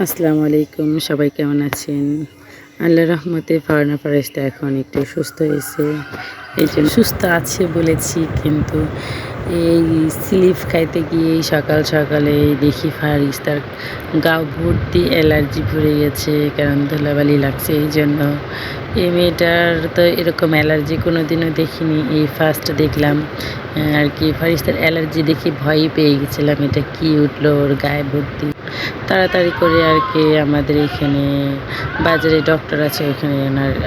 আসসালামু আলাইকুম, সবাই কেমন আছেন? আল্লাহর রহমতে ফারহানা ফারিস্তা এখন একটু সুস্থ হয়েছে। এই জন্য সুস্থ আছে বলেছি, কিন্তু এই স্লিপ খাইতে গিয়ে সকাল সকালে দেখি ফারিস্তার গা ভর্তি অ্যালার্জি ভরে গেছে, কারণ ধুলাবালি লাগছে। এই জন্য এই মেয়েটার তো এরকম অ্যালার্জি কোনো দিনও দেখিনি, এই ফার্স্ট দেখলাম আর কি। ফারিস্তার অ্যালার্জি দেখে ভয়ই পেয়ে গেছিলাম, এটা কি উঠলো ওর গায়ে ভর্তি। তাড়াতাড়ি করে আর কি আমাদের এখানে বাজারে ডক্টর আছে, ওখানে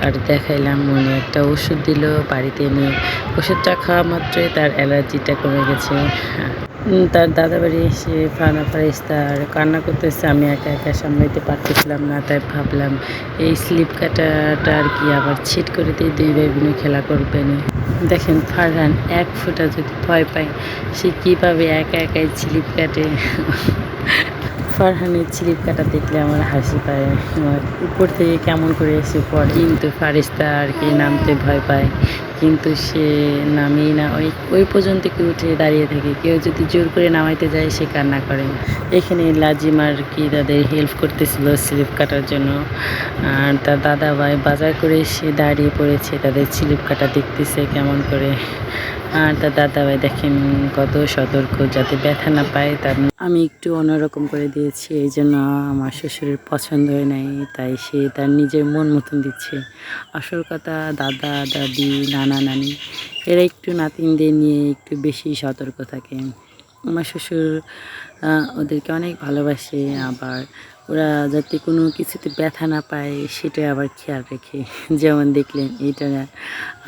আর দেখাইলাম। উনি একটা ওষুধ দিল, বাড়িতে এনে ওষুধটা খাওয়া মাত্রই তার অ্যালার্জিটা কমে গেছে। তার দাদাবাড়ি এসে ফারহানা ফারিস্তা আর কান্না করতেছে, আমি একা একা সামলাইতে পারতেছিলাম না, তাই ভাবলাম এই স্লিপ কাটাটা আর কি আবার ছিট করে দিয়ে দুই ভাই বোনে খেলা করবে না। দেখেন ফারহান এক ফোঁটা যদি ভয় পায়, সে কীভাবে একা একাই স্লিপ কাটে। ফারহানের স্লিপ কাটা দেখলে আমার হাসি পায়, আমার উপর থেকে কেমন করে এসে পড়ে। কিন্তু ফারিস্তা আর কি নামতে ভয় পায়, কিন্তু সে নামেই না, ওই পর্যন্ত কি উঠে দাঁড়িয়ে থাকে। কেউ যদি জোর করে নামাইতে যায় সে কান্না করে। এখানে লাজিম আর কি তাদের হেল্প করতেছিল স্লিপ কাটার জন্য, আর তার দাদা ভাই বাজার করে সে দাঁড়িয়ে পড়েছে, তাদের স্লিপ কাটা দেখতেছে কেমন করে। আর তার দাদাভাই দেখেন কত সতর্ক, যাতে ব্যথা না পায়। তার আমি একটু অন্যরকম করে দিয়েছি, এই জন্য আমার শ্বশুরের পছন্দ হয় নাই, তাই সে তার নিজের মন মতন দিচ্ছে। আসল কথা, দাদা দাদি নানা নানি এরা একটু নাতিনদের নিয়ে একটু বেশি সতর্ক থাকে। আমার শ্বশুর ওদেরকে অনেক ভালোবাসে, আবার ওরা যাতে কোনো কিছুতে ব্যথা না পায় সেটাই আবার খেয়াল রেখে। যেমন দেখলেন এইটা,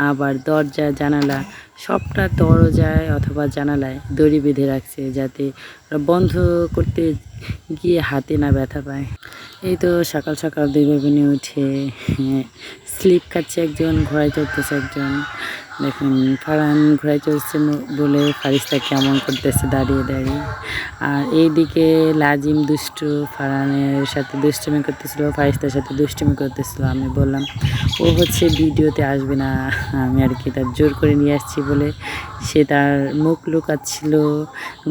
আবার দরজা জানালা সবটা দরজায় অথবা জানালায় দড়ি বেঁধে রাখছে, যাতে ওরা বন্ধ করতে গিয়ে হাতে না ব্যথা পায়। এই তো সকাল সকাল দুই ভাই উঠে স্লিপ খাচ্ছে, একজন ঘোড়ায় চড়তেছে একজন। দেখুন ফারহান ঘোড়ায় চড়ছে বলে ফারিস্তা কেমন করতেছে দাঁড়িয়ে দাঁড়িয়ে। আর এইদিকে লাজিম দুষ্টু ফারহানের সাথে দুষ্টুমি করতেছিল, ফারিস্তার সাথে দুষ্টুমি করতেছিল। আমি বললাম ও হচ্ছে ভিডিওতে আসবে না, আমি আর কি তার জোর করে নিয়ে আসছি বলে সে তার মুখ লুকাচ্ছিল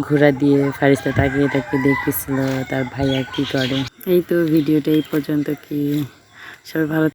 ঘোড়া দিয়ে। ফারিস্তা তাকিয়ে তাকিয়ে দেখতেছিল তার ভাইয়া কী করে। এই তো ভিডিওটা এই পর্যন্ত, কি সবাই ভালো